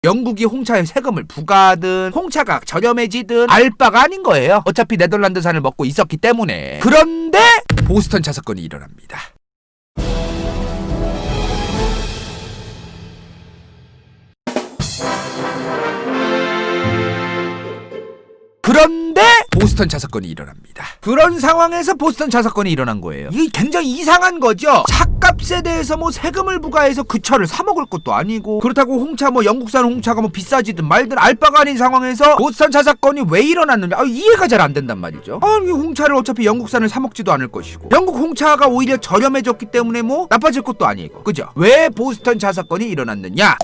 영국이 홍차에 세금을 부과하든 홍차가 저렴해지든 알 바가 아닌 거예요. 어차피 네덜란드산을 먹고 있었기 때문에. 그런데 보스턴 차 사건이 일어납니다. 그런데 보스턴 차 사건이 일어납니다. 그런 상황에서 보스턴 차 사건이 일어난 거예요. 이게 굉장히 이상한 거죠. 차값에 대해서 뭐 세금을 부과해서 그 차를 사 먹을 것도 아니고, 그렇다고 홍차 뭐 영국산 홍차가 뭐 비싸지든 말든 알 바가 아닌 상황에서 보스턴 차 사건이 왜 일어났느냐, 이해가 잘 안 된단 말이죠. 이 홍차를 어차피 영국산을 사 먹지도 않을 것이고, 영국 홍차가 오히려 저렴해졌기 때문에 뭐 나빠질 것도 아니고, 그죠? 왜 보스턴 차 사건이 일어났느냐?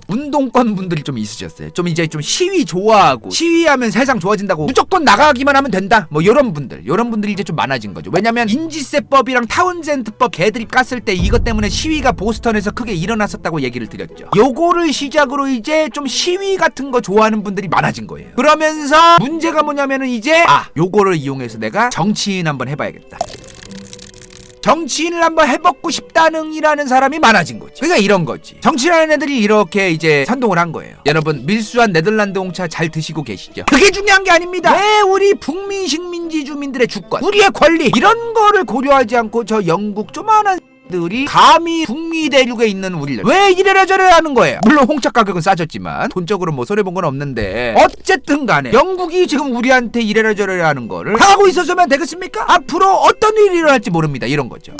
운동권 분들이 좀 있으셨어요. 좀 이제 좀 시위 좋아하고, 시위하면 세상 좋아진다고 무조건 나가기만 하면 된다, 뭐 요런 분들이 이제 좀 많아진 거죠. 왜냐면 인지세법이랑 타운젠드법 개들이 깠을 때 이것 때문에 시위가 보스턴에서 크게 일어났었다고 얘기를 드렸죠. 요거를 시작으로 이제 좀 시위 같은 거 좋아하는 분들이 많아진 거예요. 그러면서 문제가 뭐냐면은 이제 요거를 이용해서 내가 정치인 한번 해봐야겠다, 정치인을 한번 해먹고 싶다능이라는 사람이 많아진 거지. 그러니까 이런 거지. 정치인하는 애들이 이렇게 이제 선동을 한 거예요. 여러분, 밀수한 네덜란드 홍차 잘 드시고 계시죠? 그게 중요한 게 아닙니다. 왜 우리 북미 식민지 주민들의 주권, 우리의 권리, 이런 거를 고려하지 않고 저 영국 조만한 들이 감히 북미 대륙에 있는 우리를 왜 이래라 저래라 하는 거예요. 물론 홍차 가격은 싸졌지만 돈적으로 뭐 손해본 건 없는데, 어쨌든 간에 영국이 지금 우리한테 이래라 저래라 하는 거를 하고 있었으면 되겠습니까? 앞으로 어떤 일이 일어날지 모릅니다. 이런 거죠.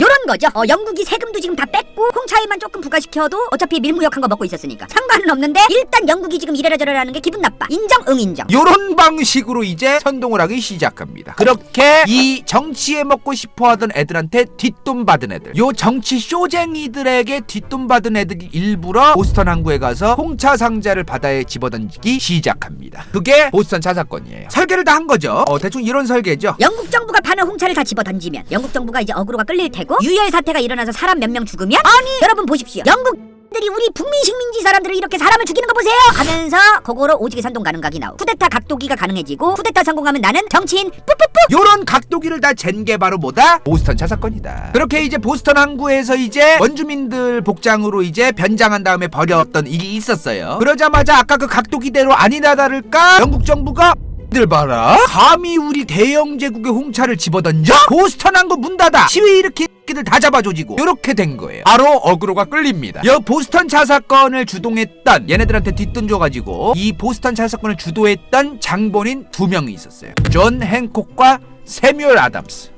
요런 거죠. 영국이 세금도 지금 다 뺐고 홍차에만 조금 부과시켜도 어차피 밀무역한 거 먹고 있었으니까 상관은 없는데, 일단 영국이 지금 이래라 저래라 하는 게 기분 나빠. 인정? 응 인정. 요런 방식으로 이제 선동을 하기 시작합니다. 그렇게 이 정치에 먹고 싶어하던 애들한테 뒷돈 받은 애들, 요 정치 쇼쟁이들에게 뒷돈 받은 애들이 일부러 보스턴 항구에 가서 홍차 상자를 바다에 집어던지기 시작합니다. 그게 보스턴 차 사건이에요. 설계를 다 한 거죠. 대충 이런 설계죠. 영국 정부가 파는 홍차를 다 집어던지면 영국 정부가 이제 어그로가 끌릴 테고, 유혈 사태가 일어나서 사람 몇 명 죽으면, 아니 여러분 보십시오, 영국들이 우리 북미 식민지 사람들을 이렇게 사람을 죽이는 거 보세요 하면서 그거로 오지게 선동 가능각이 나오고, 쿠데타 각도기가 가능해지고, 쿠데타 성공하면 나는 정치인 뿌뿌뿌, 요런 각도기를 다 잰 게 바로 뭐다? 보스턴 차 사건이다. 그렇게 이제 보스턴 항구에서 이제 원주민들 복장으로 이제 변장한 다음에 벌였던 일이 있었어요. 그러자마자 아까 그 각도기대로 아니나 다를까 영국 정부가 들 봐라, 감히 우리 대영 제국의 홍차를 집어던져? 보스턴 항구 문 닫아, 시위 일으킨 끼들 다 잡아조지고, 요렇게 된 거예요. 바로 어그로가 끌립니다. 여 보스턴 차 사건을 주동했던, 얘네들한테 뒷돈 줘가지고 이 보스턴 차 사건을 주도했던 장본인 2명이 있었어요. 존 행콕과 세뮤얼 아담스.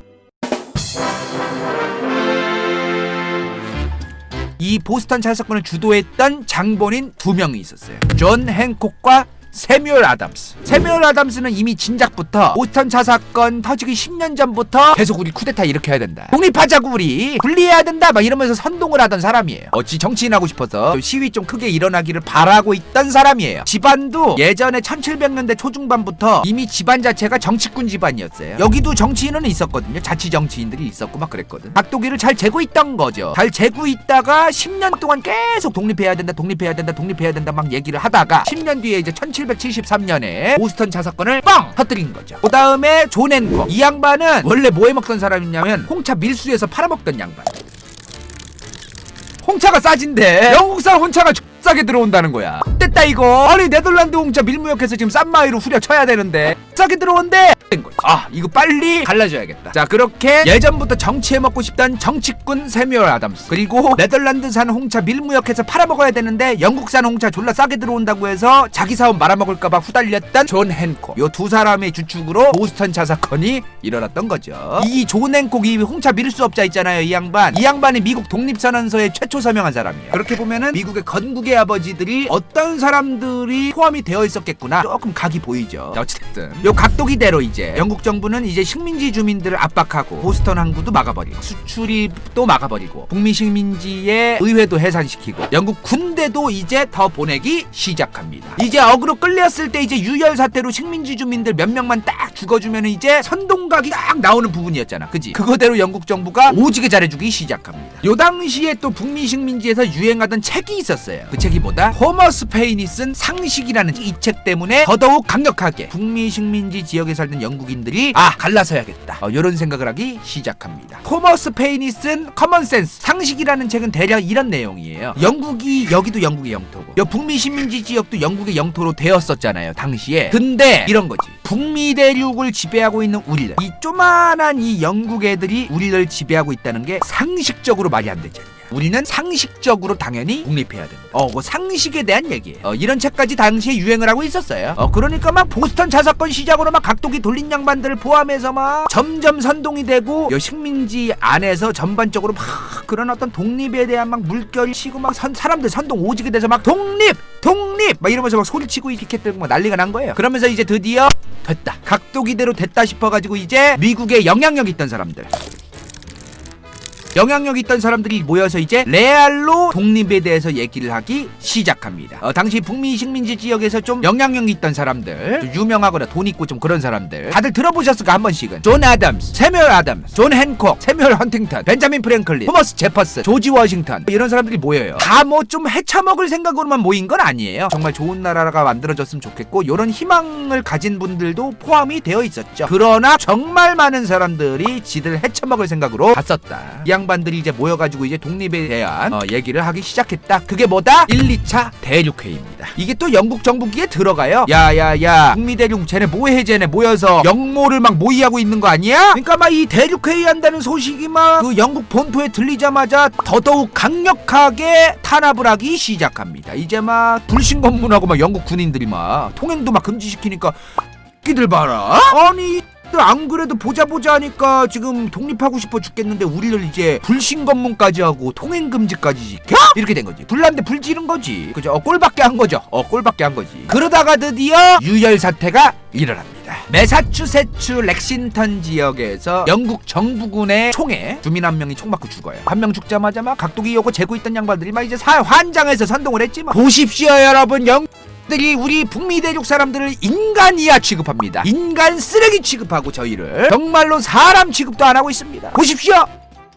이 보스턴 차 사건을 주도했던 장본인 2명이 있었어요. 존 행콕과 세뮤얼 아담스. 세뮤얼 아담스는 이미 진작부터 보스턴 차 사건 터지기 10년 전부터 계속 우리 쿠데타 이렇게 해야 된다, 독립하자고, 우리 분리해야 된다, 막 이러면서 선동을 하던 사람이에요. 어찌 정치인 하고 싶어서 또 시위 좀 크게 일어나기를 바라고 있던 사람이에요. 집안도 예전에 1700년대 초중반부터 이미 집안 자체가 정치꾼 집안이었어요. 여기도 정치인은 있었거든요. 자치 정치인들이 있었고 막 그랬거든. 각도기를 잘 재고 있던 거죠. 잘 재고 있다가 10년 동안 계속 독립해야 된다, 독립해야 된다, 독립해야 된다 막 얘기를 하다가 10년 뒤에 이제 1773년에 보스턴 차 사건을 뻥 터뜨린 거죠. 그 다음에 존 행콕, 이 양반은 원래 뭐 해먹던 사람이냐면 홍차 밀수에서 팔아먹던 양반. 홍차가 싸진데 영국산 홍차가 싸게 들어온다는 거야. 됐다 이거. 아니 네덜란드 홍차 밀무역해서 지금 싼 마이로 후려쳐야 되는데 싸게 들어온대. 이거 빨리 갈라줘야겠다. 자, 그렇게 예전부터 정치해 먹고 싶던 정치꾼 세뮤얼 아담스, 그리고 네덜란드산 홍차 밀무역해서 팔아먹어야 되는데 영국산 홍차 졸라 싸게 들어온다고 해서 자기 사업 말아먹을까봐 후달렸던 존 행콕, 요 두 사람의 주축으로 보스턴 차 사건이 일어났던 거죠. 이 존 행콕, 이 홍차 밀수업자 있잖아요. 이 양반이 미국 독립선언서에 최초 서명한 사람이에요. 그렇게 보면은 미국의 건국의 아버지들이 어떤 사람들이 포함이 되어 있었겠구나, 조금 각이 보이죠. 어쨌든 요 각도기대로 이제 영국 정부는 이제 식민지 주민들을 압박하고, 보스턴 항구도 막아버리고, 수출입도 막아버리고, 북미 식민지의 의회도 해산시키고, 영국 군대도 이제 더 보내기 시작합니다. 이제 어그로 끌렸을 때 이제 유혈 사태로 식민지 주민들 몇 명만 딱 죽어주면 이제 선동각이 딱 나오는 부분이었잖아, 그지? 그거대로 영국 정부가 오지게 잘해주기 시작합니다. 요 당시에 또 북미 식민지에서 유행하던 책이 있었어요. 그 책이 뭐다? 토머스 페인이 쓴 상식이라는 이 책 때문에 더더욱 강력하게 북미 식민 식민지 지역에 살던 영국인들이 갈라서야겠다 이런 생각을 하기 시작합니다. 토머스 페인이 쓴 커먼센스 상식이라는 책은 대략 이런 내용이에요. 영국이 여기도 영국의 영토고 북미 식민지 지역도 영국의 영토로 되었었잖아요 당시에. 근데 이런 거지. 북미 대륙을 지배하고 있는 우리들, 이 조만한 이 영국 애들이 우리를 지배하고 있다는 게 상식적으로 말이 안 되지 않냐. 우리는 상식적으로 당연히 독립해야 된다. 그 상식에 대한 얘기예요. 이런 책까지 당시에 유행을 하고 있었어요. 그러니까 막 보스턴 자사건 시작으로 막 각도기 돌린 양반들을 포함해서 막 점점 선동이 되고 식민지 안에서 전반적으로 막 그런 어떤 독립에 대한 막 물결이 치고 막 사람들 선동 오지게 돼서 막 독립 막 이러면서 막 소리치고 이렇게 들고 막 난리가 난 거예요. 그러면서 이제 드디어 됐다. 각도기대로 됐다 싶어가지고 이제 미국에 영향력 있던 사람들이 모여서 이제 레알로 독립에 대해서 얘기를 하기 시작합니다. 당시 북미 식민지 지역에서 좀 영향력 있던 사람들, 좀 유명하거나 돈 있고 좀 그런 사람들 다들 들어보셨을까 한 번씩은. 존 아담스, 세뮤얼 아담스, 존 핸콕, 세뮤얼 헌팅턴, 벤자민 프랭클린, 토머스 제퍼슨, 조지 워싱턴 이런 사람들이 모여요. 다 뭐 좀 헤쳐먹을 생각으로만 모인 건 아니에요. 정말 좋은 나라가 만들어졌으면 좋겠고 이런 희망을 가진 분들도 포함이 되어 있었죠. 그러나 정말 많은 사람들이 지들 헤쳐먹을 생각으로 봤었다. 이 양반들이 이제 모여가지고 이제 독립에 대한 얘기를 하기 시작했다. 그게 뭐다? 1, 2차 대륙회의입니다. 이게 또 영국 정부기에 들어가요. 야야야 북미 대륙 쟤네 뭐해 쟤네 모여서 영모를 막 모의하고 있는 거 아니야? 그러니까 막 이 대륙회의 한다는 소식이 막 그 영국 본토에 들리자마자 더더욱 강력하게 탄압을 하기 시작합니다. 이제 막 불신검문하고 막 영국 군인들이 막 통행도 막 금지시키니까 끼들 봐라. 아니 안 그래도 보자 하니까 지금 독립하고 싶어 죽겠는데 우리를 이제 불신검문까지 하고 통행금지까지 시켜? 이렇게 된 거지. 불난데 불 지른 거지. 그죠? 꼴밖에 한 거죠. 꼴밖에 한 거지. 그러다가 드디어 유혈 사태가 일어납니다. 매사추세츠 렉싱턴 지역에서 영국 정부군의 총에 주민 한 명이 총 맞고 죽어요. 한 명 죽자마자 막 각도기 요고 재고 있던 양반들이 막 이제 환장해서 선동을 했지. 막 보십시오 여러분, 들이 우리 북미 대륙 사람들을 인간이야 취급합니다. 인간 쓰레기 취급하고 저희를 정말로 사람 취급도 안 하고 있습니다. 보십시오.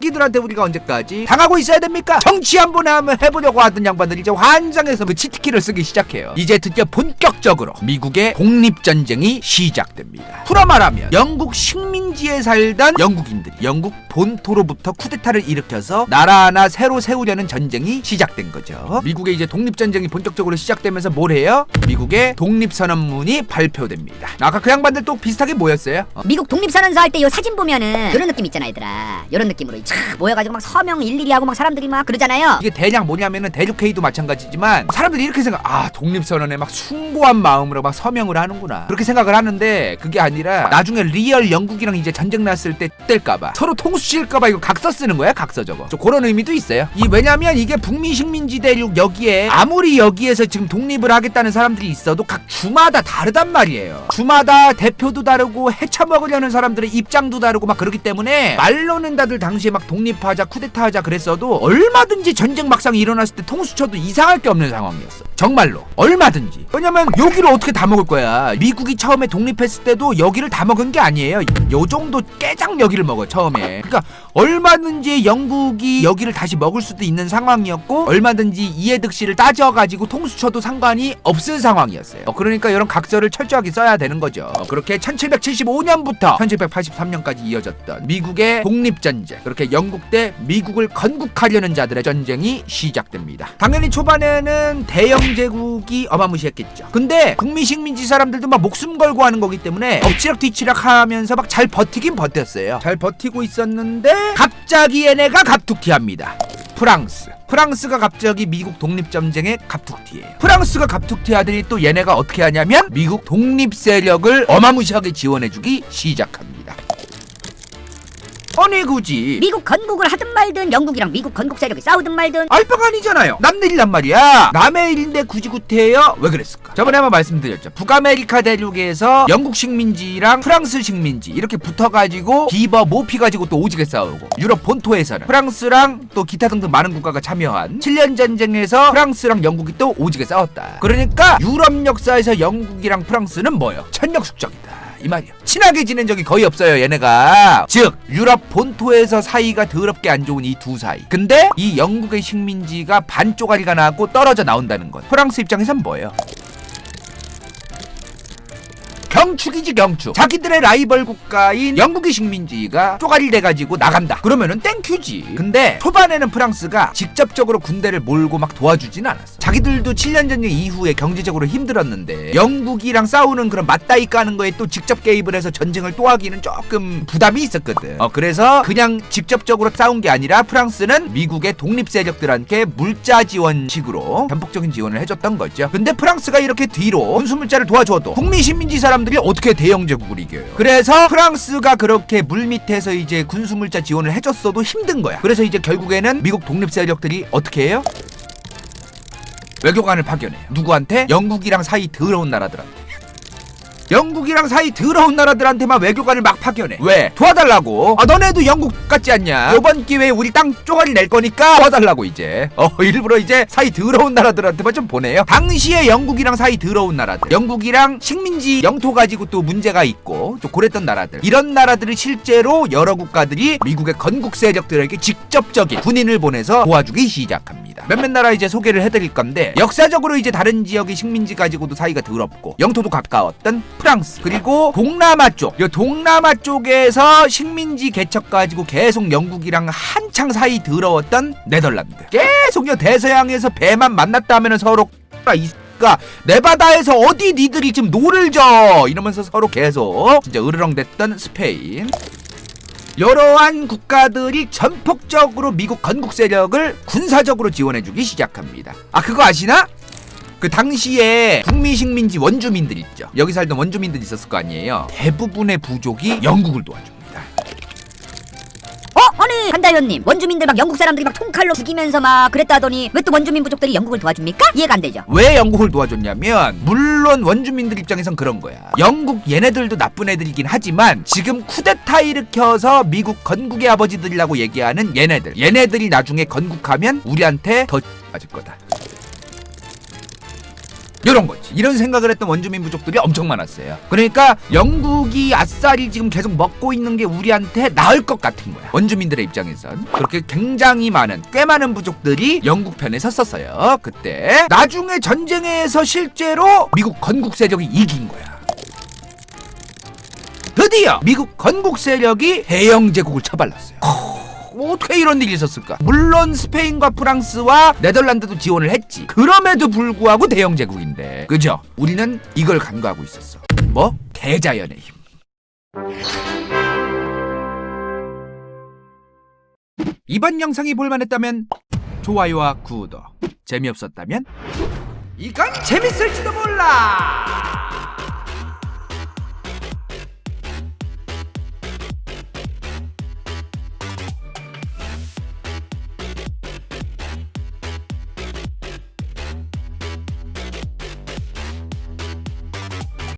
끼들한테 우리가 언제까지 당하고 있어야 됩니까? 정치 한번 해보려고 하던 양반들이 이제 환장해서 그 치트키를 쓰기 시작해요. 이제 드디어 본격적으로 미국의 독립전쟁이 시작됩니다. 풀어 말하면 영국 식민지에 살던 영국인들이 영국 본토로부터 쿠데타를 일으켜서 나라 하나 새로 세우려는 전쟁이 시작된 거죠. 미국의 이제 독립전쟁이 본격적으로 시작되면서 뭘 해요? 미국의 독립선언문이 발표됩니다. 아까 그 양반들 또 비슷하게 모였어요. 미국 독립선언서 할 때 요 사진 보면은 이런 느낌 있잖아 얘들아. 이런 느낌으로 모여가지고 막 서명 일일이 하고 막 사람들이 막 그러잖아요. 이게 대략 뭐냐면은 대륙회의도 마찬가지지만 사람들이 이렇게 생각, 독립선언에 막 숭고한 마음으로 막 서명을 하는구나 그렇게 생각을 하는데, 그게 아니라 나중에 리얼 영국이랑 이제 전쟁 났을 때 뗄까봐 서로 통수칠까봐 이거 각서 쓰는 거야. 각서 저거 그런 의미도 있어요. 왜냐면 이게 북미 식민지 대륙 여기에 아무리 여기에서 지금 독립을 하겠다는 사람들이 있어도 각 주마다 다르단 말이에요. 주마다 대표도 다르고 헤쳐먹으려는 사람들의 입장도 다르고 막 그렇기 때문에 말로는 다들 당시에 막 독립하자 쿠데타하자 그랬어도 얼마든지 전쟁 막상 일어났을 때 통수쳐도 이상할 게 없는 상황이었어. 정말로 얼마든지. 왜냐면 여기를 어떻게 다 먹을 거야. 미국이 처음에 독립했을 때도 여기를 다 먹은 게 아니에요. 요 정도 깨작 여기를 먹어 처음에. 그러니까 얼마든지 영국이 여기를 다시 먹을 수도 있는 상황이었고 얼마든지 이해득실을 따져가지고 통수쳐도 상관이 없을 상황이었어요. 그러니까 이런 각서를 철저하게 써야 되는 거죠. 그렇게 1775년부터 1783년까지 이어졌던 미국의 독립전쟁, 그렇게 영국 대 미국을 건국하려는 자들의 전쟁이 시작됩니다. 당연히 초반에는 대영 제국이 어마무시했겠죠. 근데 북미 식민지 사람들도 막 목숨 걸고 하는 거기 때문에 엎치락 뒤치락 하면서 막 잘 버티긴 버텼어요. 잘 버티고 있었는데 갑자기 얘네가 갑툭튀합니다. 프랑스가 갑자기 미국 독립전쟁에 갑툭튀해요. 프랑스가 갑툭튀하더니 또 얘네가 어떻게 하냐면 미국 독립 세력을 어마무시하게 지원해주기 시작합니다. 아니 굳이 미국 건국을 하든 말든 영국이랑 미국 건국 세력이 싸우든 말든 알바가 아니잖아요. 남의 일란 말이야. 남의 일인데 굳이 구태해요? 왜 그랬을까? 저번에 한번 말씀드렸죠. 북아메리카 대륙에서 영국 식민지랑 프랑스 식민지 이렇게 붙어가지고 기버 모피 가지고 또 오지게 싸우고, 유럽 본토에서는 프랑스랑 또 기타 등등 많은 국가가 참여한 7년 전쟁에서 프랑스랑 영국이 또 오지게 싸웠다. 그러니까 유럽 역사에서 영국이랑 프랑스는 뭐예요? 천력숙적이다 이 말이야. 친하게 지낸 적이 거의 없어요 얘네가. 즉 유럽 본토에서 사이가 더럽게 안 좋은 이 두 사이. 근데 이 영국의 식민지가 반쪼가리가 나고 떨어져 나온다는 것. 프랑스 입장에선 뭐예요? 경축이지 경축. 자기들의 라이벌 국가인 영국의 식민지가 쪼가리 돼가지고 나간다. 그러면은 땡큐지. 근데 초반에는 프랑스가 직접적으로 군대를 몰고 막 도와주진 않았어. 자기들도 7년 전쟁 이후에 경제적으로 힘들었는데 영국이랑 싸우는 그런 맞다이 까는 거에 또 직접 개입을 해서 전쟁을 또 하기는 조금 부담이 있었거든. 그래서 그냥 직접적으로 싸운 게 아니라 프랑스는 미국의 독립 세력들한테 물자 지원식으로 전폭적인 지원을 해줬던 거죠. 근데 프랑스가 이렇게 뒤로 군수물자를 도와줘도 북미 식민지 사람들이 어떻게 대영 제국을 이겨요. 그래서 프랑스가 그렇게 물밑에서 이제 군수물자 지원을 해줬어도 힘든 거야. 그래서 이제 결국에는 미국 독립 세력들이 어떻게 해요? 외교관을 파견해요. 누구한테? 영국이랑 사이 더러운 나라들한테. 영국이랑 사이 더러운 나라들한테만 외교관을 막 파견해. 왜? 도와달라고. 너네도 영국 같지 않냐? 이번 기회에 우리 땅 쪼가리 낼 거니까 도와달라고 이제. 일부러 이제 사이 더러운 나라들한테만 좀 보내요. 당시에 영국이랑 사이 더러운 나라들, 영국이랑 식민지 영토 가지고 또 문제가 있고 또 그랬던 나라들, 이런 나라들을 실제로 여러 국가들이 미국의 건국 세력들에게 직접적인 군인을 보내서 도와주기 시작합니다. 몇몇 나라 이제 소개를 해드릴 건데, 역사적으로 이제 다른 지역의 식민지 가지고도 사이가 더럽고 영토도 가까웠던 프랑스, 그리고 동남아 쪽, 이 동남아 쪽에서 식민지 개척 가지고 계속 영국이랑 한창 사이 더러웠던 네덜란드. 계속요 대서양에서 배만 만났다 하면은 서로 이가 내 바다에서 어디 니들이 지금 노를 져 이러면서 서로 계속 진짜 으르렁댔던 스페인. 이러한 국가들이 전폭적으로 미국 건국 세력을 군사적으로 지원해주기 시작합니다. 그거 아시나? 그 당시에 북미 식민지 원주민들 있죠. 여기 살던 원주민들 있었을 거 아니에요. 대부분의 부족이 영국을 도와줍니다. 아니 간다현님, 원주민들 막 영국 사람들이 막 총칼로 죽이면서 막 그랬다더니 왜 또 원주민 부족들이 영국을 도와줍니까? 이해가 안 되죠. 왜 영국을 도와줬냐면, 물론 원주민들 입장에선 그런 거야. 영국 얘네들도 나쁜 애들이긴 하지만 지금 쿠데타 일으켜서 미국 건국의 아버지들이라고 얘기하는 얘네들이 나중에 건국하면 우리한테 더 맞을 거다. 이런 거지. 이런 생각을 했던 원주민 부족들이 엄청 많았어요. 그러니까 영국이 아싸리 지금 계속 먹고 있는 게 우리한테 나을 것 같은 거야. 원주민들의 입장에선. 그렇게 굉장히 많은, 꽤 많은 부족들이 영국 편에 섰었어요. 그때 나중에 전쟁에서 실제로 미국 건국 세력이 이긴 거야. 드디어 미국 건국 세력이 대영 제국을 쳐발랐어요. 어떻게 이런 일이 있었을까? 물론 스페인과 프랑스와 네덜란드도 지원을 했지. 그럼에도 불구하고 대영 제국인데, 그죠? 우리는 이걸 간과하고 있었어. 뭐? 대자연의 힘. 이번 영상이 볼만했다면 좋아요와 구독, 재미없었다면 이건 재밌을지도 몰라.